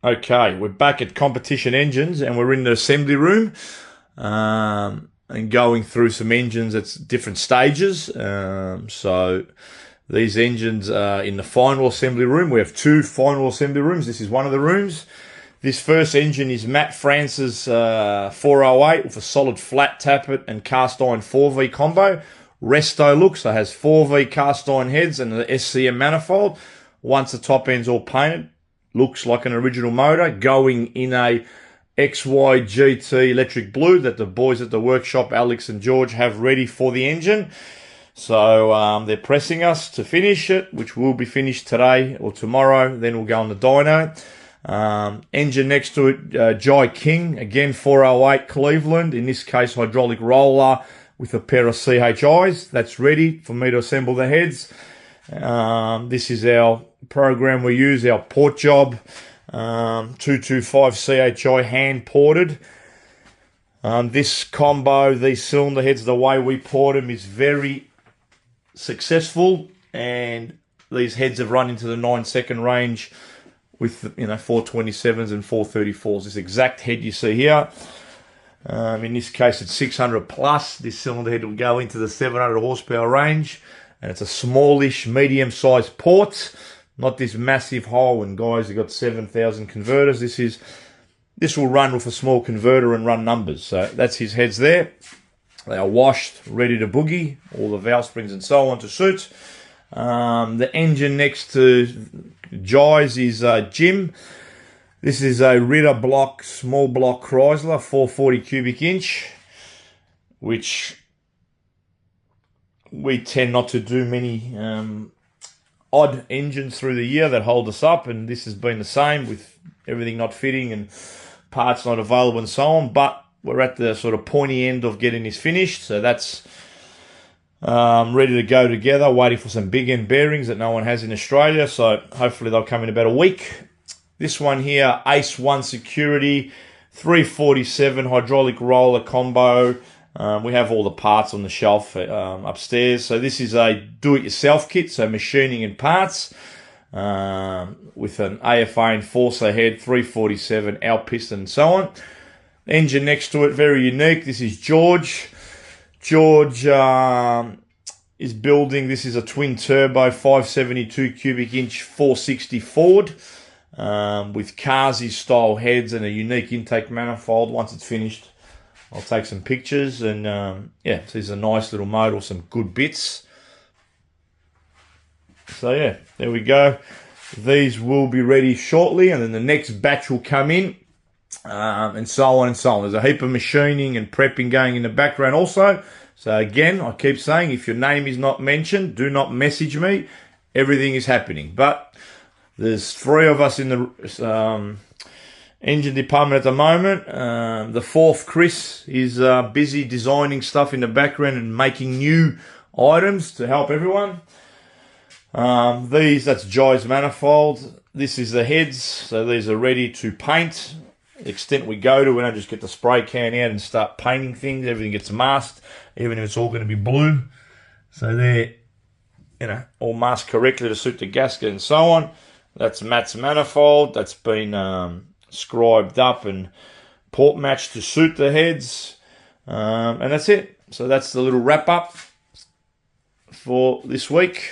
Okay, we're back at Competition Engines and we're in the assembly room and going through some engines at different stages. So these engines are in the final assembly room. We have two final assembly rooms. This is one of the rooms. This first engine is Matt France's 408 with a solid flat tappet and cast iron 4V combo. Resto look, so it has 4V cast iron heads and the SCM manifold. Once the top end's all painted, looks like an original motor going in a XY GT electric blue that the boys at the workshop, Alex and George, have ready for the engine. So they're pressing us to finish it, which will be finished today or tomorrow. Then we'll go on the dyno. Engine next to it, Jai King, again 408 Cleveland, in this case hydraulic roller with a pair of CHIs. That's ready for me to assemble the heads. This is our program we use, our port job, 225 CHI hand ported. This combo, these cylinder heads, the way we port them is very successful, and these heads have run into the 9-second range with 427s and 434s. This exact head you see here. In this case it's 600 plus. This cylinder head will go into the 700 horsepower range, and it's a smallish, medium-sized port, not this massive hole. And guys, you've got 7,000 converters. This will run with a small converter and run numbers. So that's his heads there. They are washed, ready to boogie, all the valve springs and so on to suit. The engine next to Jai's is Jim. This is a Ritter block, small block Chrysler, 440 cubic inch, which we tend not to do many odd engines through the year that hold us up, and this has been the same with everything not fitting and parts not available and so on. But we're at the sort of pointy end of getting this finished, so that's ready to go together, waiting for some big end bearings that no one has in Australia, so hopefully they'll come in about a week. This one here, Ace 1 Security, 347 hydraulic roller combo. We have all the parts on the shelf upstairs. So this is a do-it-yourself kit, so machining and parts, with an AFA enforcer head, 347, our piston and so on. Engine next to it, very unique. This is George. George is building, this is a twin turbo 572 cubic inch 460 Ford with Kazi style heads and a unique intake manifold. Once it's finished, I'll take some pictures, and yeah, so this is a nice little motor with some good bits. So yeah, there we go. These will be ready shortly, and then the next batch will come in, and so on and so on. There's a heap of machining and prepping going in the background also. So again, I keep saying, if your name is not mentioned, do not message me. Everything is happening. But there's 3 of us in the engine department at the moment. The 4th, Chris, is busy designing stuff in the background and making new items to help everyone. That's Jai's manifold. This is the heads, so these are ready to paint. The extent we go to, we don't just get the spray can out and start painting things. Everything gets masked, even if it's all going to be blue. So they're, all masked correctly to suit the gasket and so on. That's Matt's manifold. That's been scribed up and port matched to suit the heads. And that's it. So that's the little wrap up for this week.